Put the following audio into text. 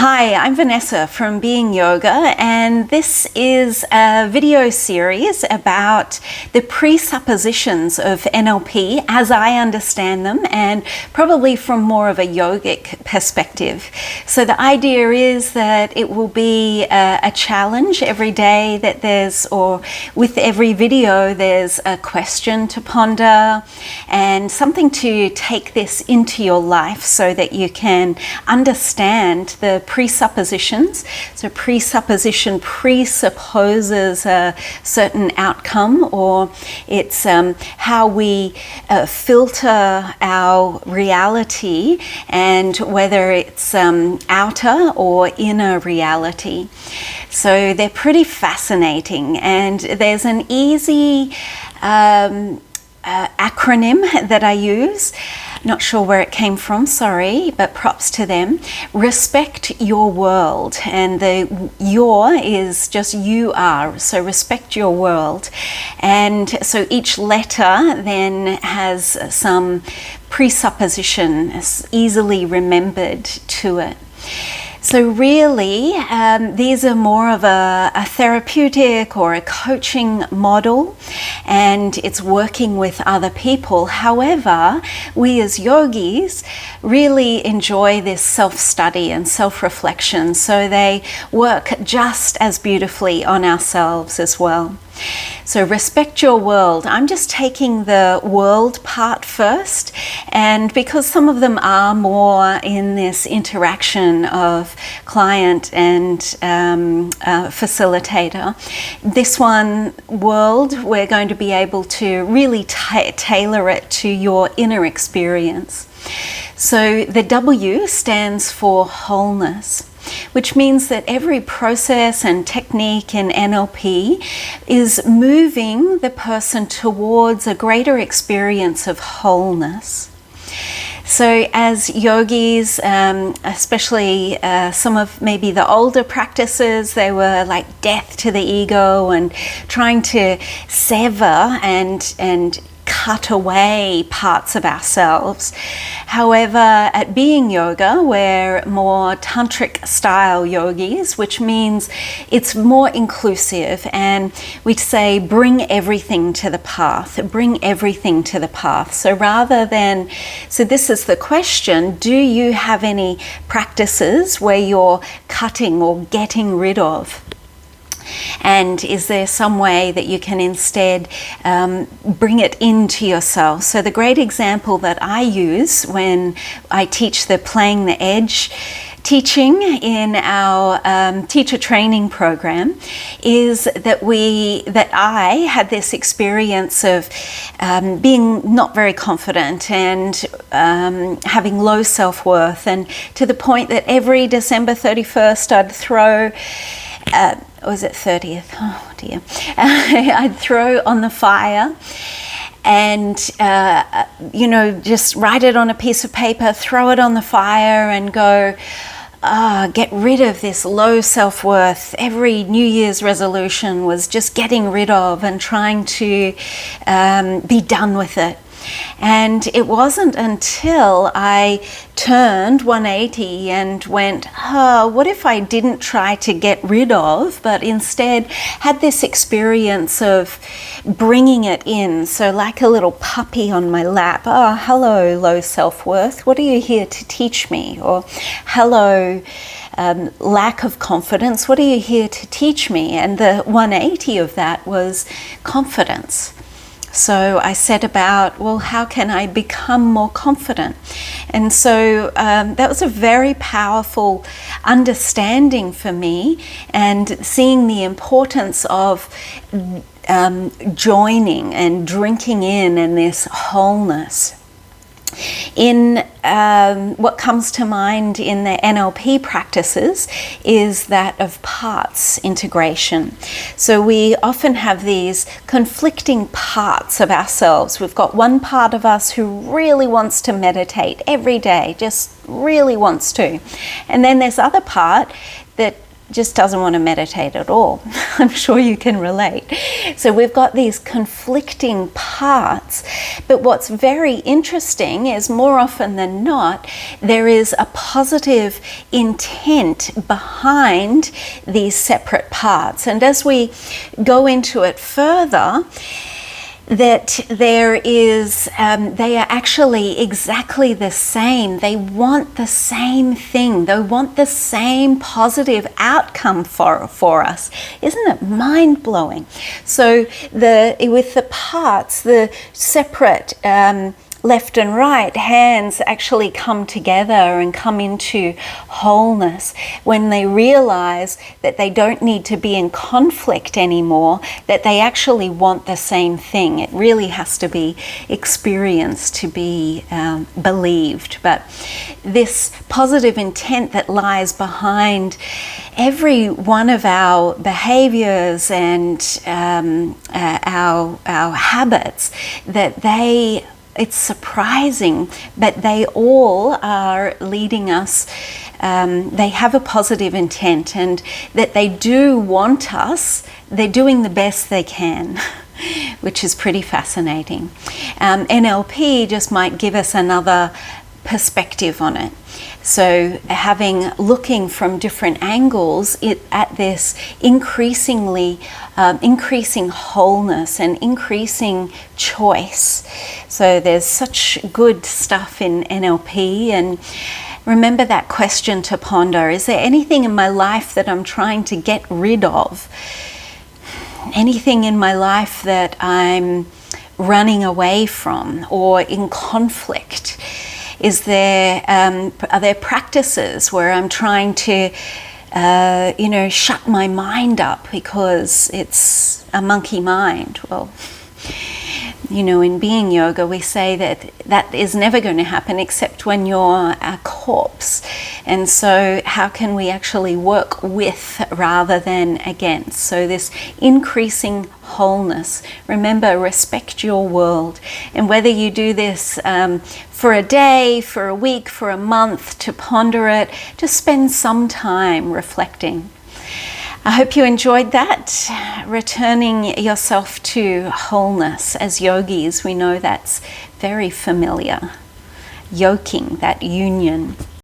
Hi, I'm Vanessa from Being Yoga, and this is a video series about the presuppositions of NLP as I understand them, and probably from more of a yogic perspective. So the idea is that it will be a challenge every day that or with every video there's a question to ponder and something to take this into your life so that you can understand the presuppositions. So presupposition presupposes a certain outcome, or it's how we filter our reality and whether it's outer or inner reality. So they're pretty fascinating, and there's an easy acronym that I use. Not sure where it came from, sorry, but props to them. Respect your world, and the your is just you are, so respect your world. And so each letter then has some presupposition easily remembered to it. So really, these are more of a therapeutic or a coaching model, and it's working with other people. However, we as yogis really enjoy this self-study and self-reflection, so they work just as beautifully on ourselves as well. So respect your world. I'm just taking the world part first, and because some of them are more in this interaction of client and facilitator, this one, world, we're going to be able to really tailor it to your inner experience. So the W stands for wholeness, which means that every process and technique in NLP is moving the person towards a greater experience of wholeness. So as yogis, especially some of maybe the older practices, they were like death to the ego and trying to sever and cut away parts of ourselves. However, at Being Yoga, we're more tantric style yogis, which means it's more inclusive, and we say bring everything to the path, bring everything to the path. So so this is the question, do you have any practices where you're cutting or getting rid of? And is there some way that you can instead bring it into yourself? So the great example that I use when I teach the Playing the Edge teaching in our teacher training program is that I had this experience of being not very confident and having low self-worth, and to the point that every December 31st I'd throw was it 30th? Oh dear. I'd throw on the fire and, just write it on a piece of paper, throw it on the fire and go, get rid of this low self-worth. Every New Year's resolution was just getting rid of and trying to be done with it. And it wasn't until I turned 180 and went, what if I didn't try to get rid of, but instead had this experience of bringing it in. So like a little puppy on my lap, hello, low self-worth, what are you here to teach me? Or hello, lack of confidence, what are you here to teach me? And the 180 of that was confidence. So I set about, how can I become more confident? And so that was a very powerful understanding for me, and seeing the importance of joining and drinking in this wholeness. In what comes to mind in the NLP practices is that of parts integration. So we often have these conflicting parts of ourselves. We've got one part of us who really wants to meditate every day, just really wants to. And then there's other part that just doesn't want to meditate at all. I'm sure you can relate. So we've got these conflicting parts, but what's very interesting is more often than not, there is a positive intent behind these separate parts. And as we go into it further, that there is, they are actually exactly the same. They want the same thing. They want the same positive outcome for us. Isn't it mind-blowing? So with the parts, the separate left and right hands actually come together and come into wholeness when they realize that they don't need to be in conflict anymore, that they actually want the same thing. It really has to be experienced to be believed. But this positive intent that lies behind every one of our behaviors and our habits, that it's surprising, but they all are leading us, they have a positive intent, and that they do want us, they're doing the best they can, which is pretty fascinating. NLP just might give us another perspective on it. So looking from different angles at this increasing wholeness and increasing choice. So there's such good stuff in NLP. And remember that question to ponder: is there anything in my life that I'm trying to get rid of? Anything in my life that I'm running away from or in conflict? Are there practices where I'm trying to, shut my mind up because it's a monkey mind? Well, in being yoga, we say that is never going to happen except when you're a corpse. And so how can we actually work with rather than against? So this increasing wholeness. Remember, respect your world. And whether you do this for a day, for a week, for a month, to ponder it, just spend some time reflecting. I hope you enjoyed that. Returning yourself to wholeness. As yogis, we know that's very familiar. Yoking, that union.